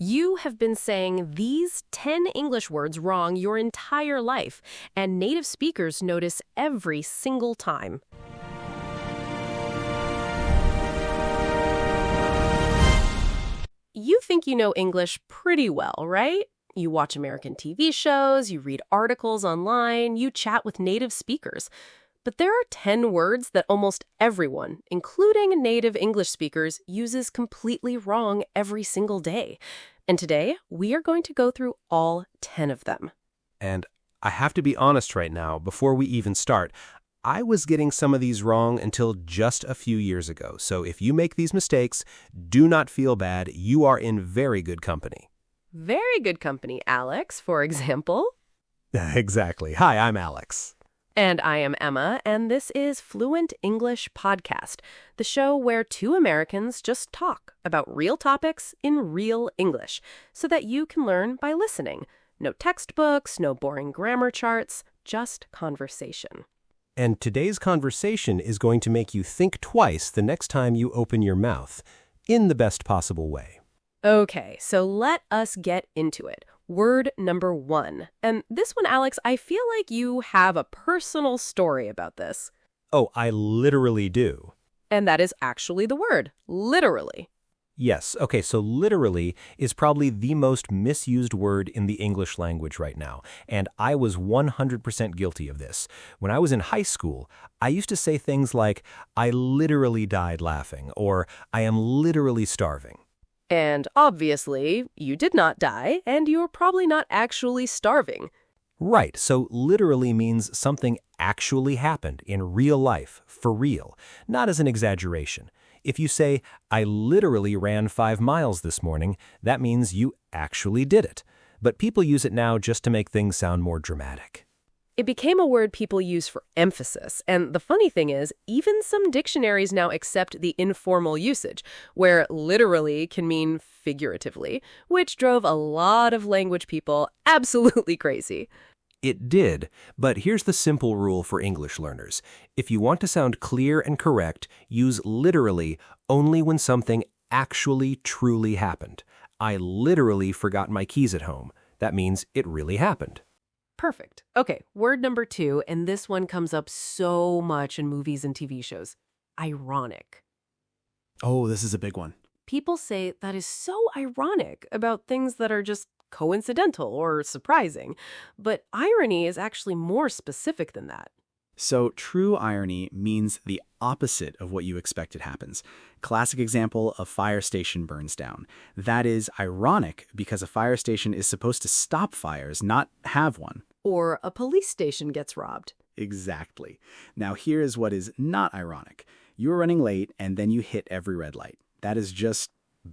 You have been saying these 10 English words wrong your entire life, and native speakers notice every single time. You think you know English pretty well, right? You watch American TV shows, you read articles online, you chat with native speakers. But there are 10 words that almost everyone, including native English speakers, uses completely wrong every single day. And today, we are going to go through all 10 of them. And I have to be honest right now, before we even start, I was getting some of these wrong until just a few years ago. So if you make these mistakes, do not feel bad. You are in very good company. Very good company, Alex, for example. Exactly. Hi, I'm Alex. And I am Emma, and this is Fluent English Podcast, the show where two Americans just talk about real topics in real English so that you can learn by listening. No textbooks, no boring grammar charts, just conversation. And today's conversation is going to make you think twice the next time you open your mouth, in the best possible way. Okay, so let us get into it. Word number 1. And this one, Alex, I feel like you have a personal story about this. Oh, I literally do. And that is actually the word, literally. Yes. Okay, so literally is probably the most misused word in the English language right now. And I was 100% guilty of this. When I was in high school, I used to say things like, I literally died laughing, or I am literally starving. And obviously, you did not die, and you're probably not actually starving. Right, so literally means something actually happened in real life, for real, not as an exaggeration. If you say, I literally ran 5 miles this morning, that means you actually did it. But people use it now just to make things sound more dramatic. It became a word people use for emphasis, and the funny thing is, even some dictionaries now accept the informal usage, where literally can mean figuratively, which drove a lot of language people absolutely crazy. It did, but here's the simple rule for English learners. If you want to sound clear and correct, use literally only when something actually truly happened. I literally forgot my keys at home. That means it really happened. Perfect. Okay, word number 2, and this one comes up so much in movies and TV shows. Ironic. Oh, this is a big one. People say that is so ironic about things that are just coincidental or surprising, but irony is actually more specific than that. So true irony means the opposite of what you expected happens. Classic example, a fire station burns down. That is ironic because a fire station is supposed to stop fires, not have one. Or a police station gets robbed. Exactly. Now here is what is not ironic. You're running late and then you hit every red light. That is just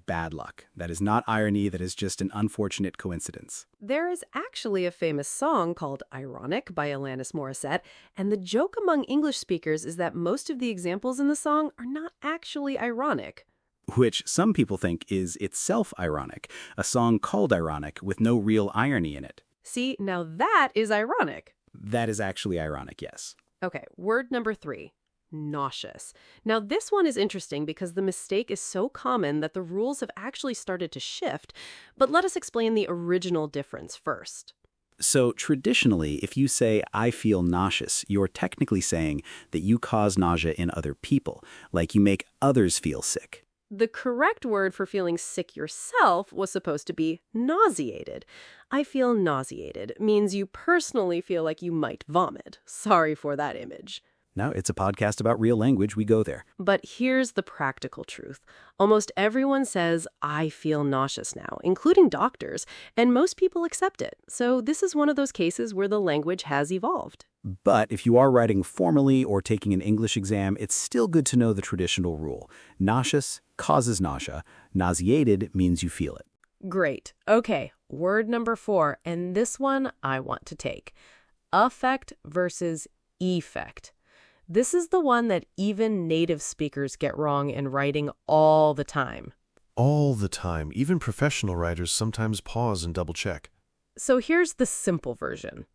bad luck. That is not irony. That is just an unfortunate coincidence. There is actually a famous song called Ironic by Alanis Morissette, and the joke among English speakers is that most of the examples in the song are not actually ironic. Which some people think is itself ironic, a song called Ironic with no real irony in it. See, now that is ironic. That is actually ironic, yes. Okay, word number 3. Nauseous. Now, this one is interesting because the mistake is so common that the rules have actually started to shift, but let us explain the original difference first. So traditionally, if you say, I feel nauseous, you're technically saying that you cause nausea in other people, like you make others feel sick. The correct word for feeling sick yourself was supposed to be nauseated. I feel nauseated means you personally feel like you might vomit. Sorry for that image. No, it's a podcast about real language. We go there. But here's the practical truth. Almost everyone says, I feel nauseous now, including doctors, and most people accept it. So this is one of those cases where the language has evolved. But if you are writing formally or taking an English exam, it's still good to know the traditional rule. Nauseous causes nausea. Nauseated means you feel it. Great. Okay, word number 4, and this one I want to take. Affect versus effect. This is the one that even native speakers get wrong in writing all the time. All the time. Even professional writers sometimes pause and double-check. So here's the simple version.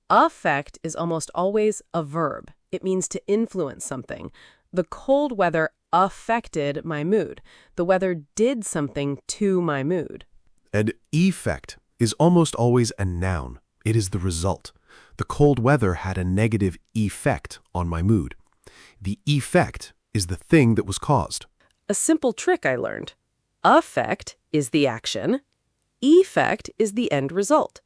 Affect is almost always a verb. It means to influence something. The cold weather affected my mood. The weather did something to my mood. And effect is almost always a noun. It is the result. The cold weather had a negative effect on my mood. The effect is the thing that was caused. A simple trick I learned. Affect is the action. Effect is the end result.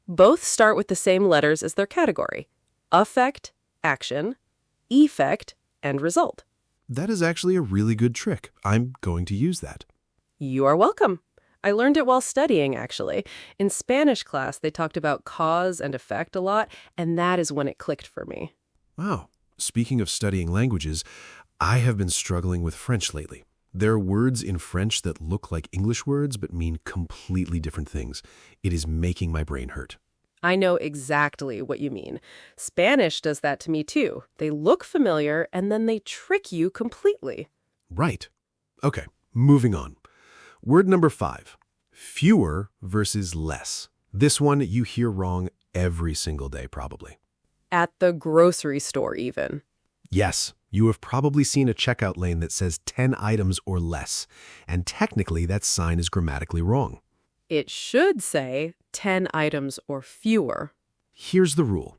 Both start with the same letters as their category. Affect, action. Effect, end result. That is actually a really good trick. I'm going to use that. You are welcome. I learned it while studying, actually. In Spanish class, they talked about cause and effect a lot, and that is when it clicked for me. Wow. Speaking of studying languages, I have been struggling with French lately. There are words in French that look like English words but mean completely different things. It is making my brain hurt. I know exactly what you mean. Spanish does that to me, too. They look familiar, and then they trick you completely. Right. Okay, moving on. Word number 5. Fewer versus less. This one you hear wrong every single day, probably. At the grocery store, even. Yes, you have probably seen a checkout lane that says 10 items or less, and technically that sign is grammatically wrong. It should say 10 items or fewer. Here's the rule.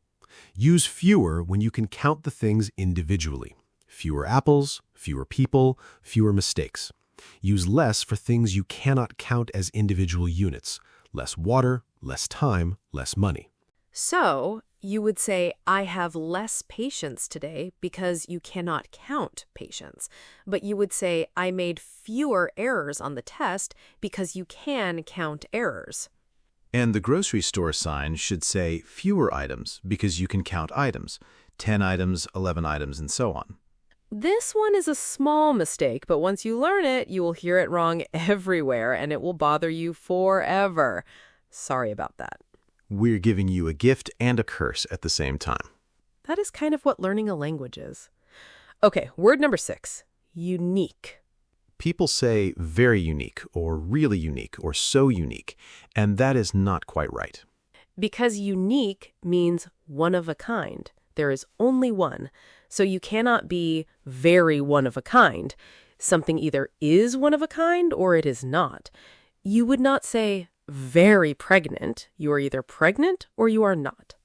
Use fewer when you can count the things individually. Fewer apples, fewer people, fewer mistakes. Use less for things you cannot count as individual units. Less water, less time, less money. So, you would say, I have less patience today because you cannot count patience. But you would say, I made fewer errors on the test because you can count errors. And the grocery store sign should say fewer items because you can count items. 10 items, 11 items, and so on. This one is a small mistake, but once you learn it, you will hear it wrong everywhere, and it will bother you forever. Sorry about that. We're giving you a gift and a curse at the same time. That is kind of what learning a language is. Okay, word number 6. Unique. People say very unique, or really unique, or so unique, and that is not quite right. Because unique means one of a kind. There is only one. So you cannot be very one of a kind. Something either is one of a kind or it is not. You would not say very pregnant. You are either pregnant or you are not.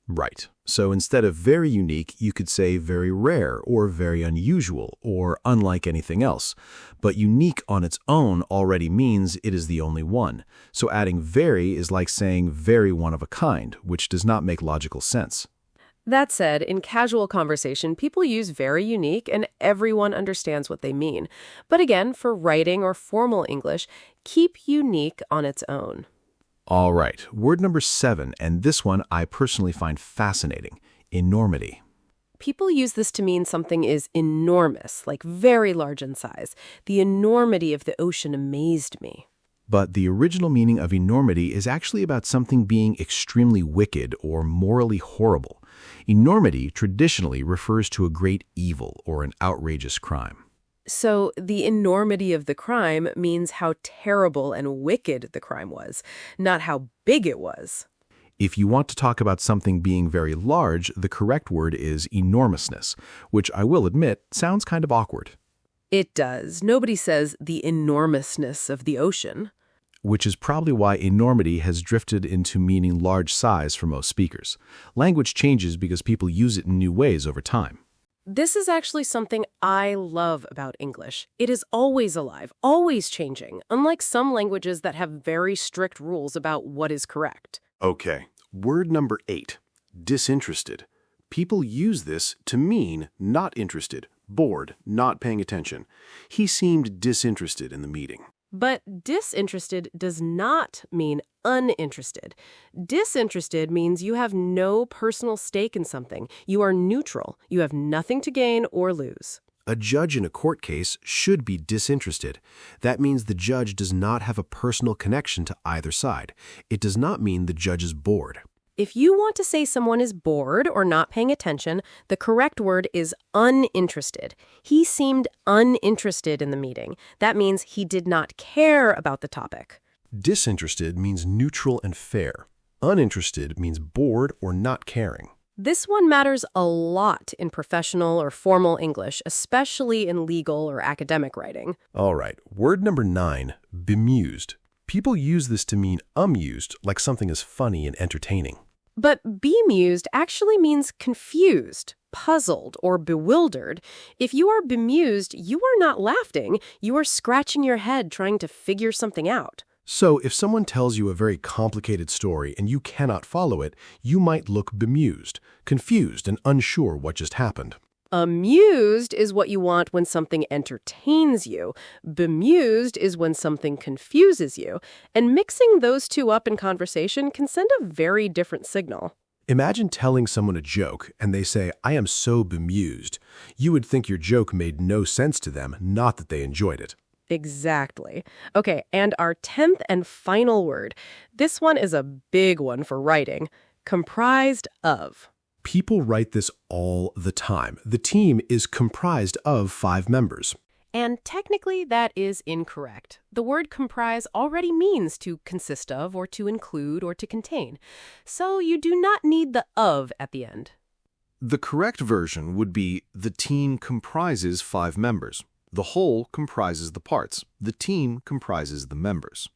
Right. So instead of very unique, you could say very rare or very unusual or unlike anything else. But unique on its own already means it is the only one. So adding very is like saying very one of a kind, which does not make logical sense. That said, in casual conversation, people use very unique and everyone understands what they mean. But again, for writing or formal English, keep unique on its own. All right, word number 7, and this one I personally find fascinating, enormity. People use this to mean something is enormous, like very large in size. The enormity of the ocean amazed me. But the original meaning of enormity is actually about something being extremely wicked or morally horrible. Enormity traditionally refers to a great evil or an outrageous crime. So the enormity of the crime means how terrible and wicked the crime was, not how big it was. If you want to talk about something being very large, the correct word is enormousness, which I will admit sounds kind of awkward. It does. Nobody says the enormousness of the ocean. Which is probably why enormity has drifted into meaning large size for most speakers. Language changes because people use it in new ways over time. This is actually something I love about English. It is always alive, always changing, unlike some languages that have very strict rules about what is correct. Okay, word number 8. Disinterested. People use this to mean not interested, bored, not paying attention. He seemed disinterested in the meeting. But disinterested does not mean uninterested. Disinterested means you have no personal stake in something. You are neutral. You have nothing to gain or lose. A judge in a court case should be disinterested. That means the judge does not have a personal connection to either side. It does not mean the judge is bored. If you want to say someone is bored or not paying attention, the correct word is uninterested. He seemed uninterested in the meeting. That means he did not care about the topic. Disinterested means neutral and fair. Uninterested means bored or not caring. This one matters a lot in professional or formal English, especially in legal or academic writing. All right, word number 9, bemused. People use this to mean amused, like something is funny and entertaining. But bemused actually means confused, puzzled, or bewildered. If you are bemused, you are not laughing. You are scratching your head trying to figure something out. So if someone tells you a very complicated story and you cannot follow it, you might look bemused, confused, and unsure what just happened. Amused is what you want when something entertains you. Bemused is when something confuses you. And mixing those two up in conversation can send a very different signal. Imagine telling someone a joke and they say, "I am so bemused." You would think your joke made no sense to them, not that they enjoyed it. Exactly. Okay, and our 10th and final word. This one is a big one for writing. Comprised of. People write this all the time. The team is comprised of 5 members. And technically, that is incorrect. The word comprise already means to consist of, or to include, or to contain. So you do not need the of at the end. The correct version would be the team comprises 5 members. The whole comprises the parts. The team comprises the members.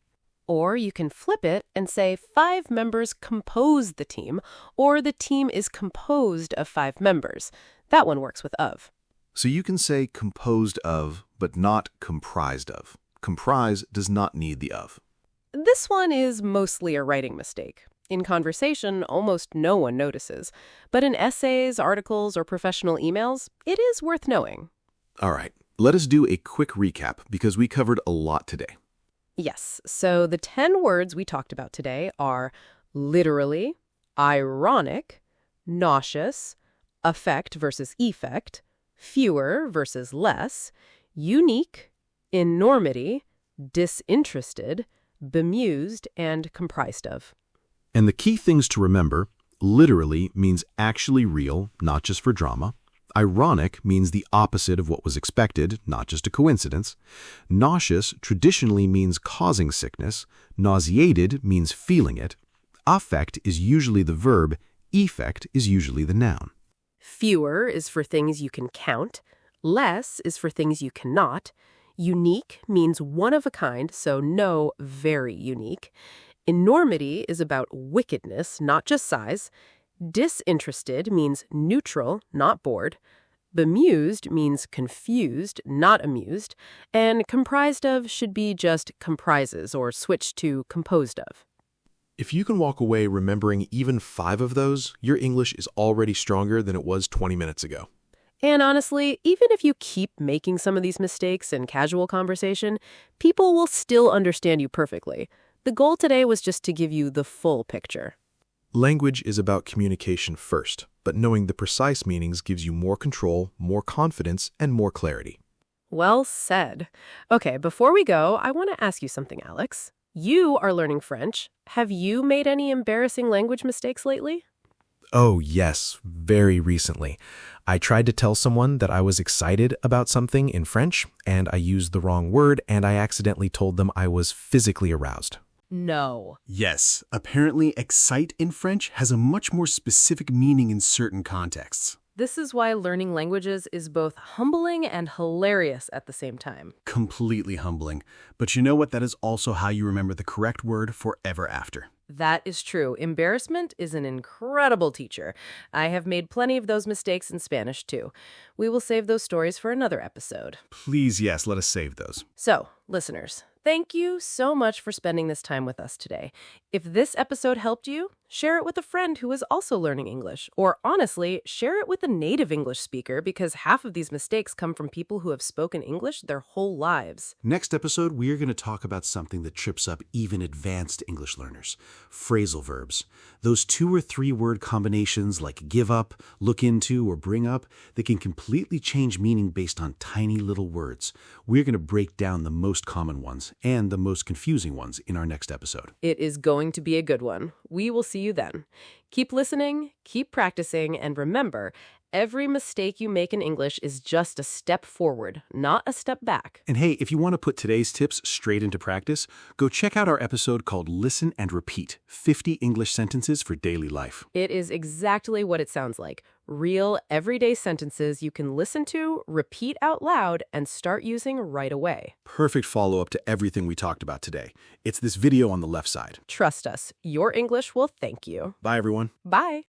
Or you can flip it and say 5 members compose the team, or the team is composed of 5 members. That one works with of. So you can say composed of, but not comprised of. Comprise does not need the of. This one is mostly a writing mistake. In conversation, almost no one notices. But in essays, articles, or professional emails, it is worth knowing. All right, let us do a quick recap because we covered a lot today. Yes, so the 10 words we talked about today are literally, ironic, nauseous, affect versus effect, fewer versus less, unique, enormity, disinterested, bemused, and comprised of. And the key things to remember, literally means actually real, not just for drama. Ironic means the opposite of what was expected, not just a coincidence. Nauseous traditionally means causing sickness. Nauseated means feeling it. Affect is usually the verb. Effect is usually the noun. Fewer is for things you can count. Less is for things you cannot. Unique means one of a kind, so no, very unique. Enormity is about wickedness, not just size. Disinterested means neutral, not bored. Bemused means confused, not amused. And comprised of should be just comprises or switch to composed of. If you can walk away remembering even 5 of those, your English is already stronger than it was 20 minutes ago. And honestly, even if you keep making some of these mistakes in casual conversation, people will still understand you perfectly. The goal today was just to give you the full picture. Language is about communication first, but knowing the precise meanings gives you more control, more confidence, and more clarity. Well said. Okay, before we go, I want to ask you something, Alex. You are learning French. Have you made any embarrassing language mistakes lately? Oh, yes, very recently. I tried to tell someone that I was excited about something in French, and I used the wrong word, and I accidentally told them I was physically aroused. No. Yes, apparently excite in French has a much more specific meaning in certain contexts. This is why learning languages is both humbling and hilarious at the same time. Completely humbling. But you know what? That is also how you remember the correct word forever after. That is true. Embarrassment is an incredible teacher. I have made plenty of those mistakes in Spanish, too. We will save those stories for another episode. Please, yes, let us save those. So, listeners, thank you so much for spending this time with us today. If this episode helped you, share it with a friend who is also learning English. Or honestly, share it with a native English speaker because half of these mistakes come from people who have spoken English their whole lives. Next episode, we are going to talk about something that trips up even advanced English learners. Phrasal verbs. Those 2 or 3 word combinations like give up, look into, or bring up that can completely change meaning based on tiny little words. We're going to break down the most common ones and the most confusing ones in our next episode. It is going to be a good one. We will see you then. Keep listening, keep practicing, and remember, Every mistake you make in English is just a step forward, not a step back. And hey, if you want to put today's tips straight into practice, go check out our episode called Listen and Repeat, 50 English Sentences for Daily Life. It is exactly what it sounds like. Real, everyday sentences you can listen to, repeat out loud, and start using right away. Perfect follow-up to everything we talked about today. It's this video on the left side. Trust us, your English will thank you. Bye, everyone. Bye.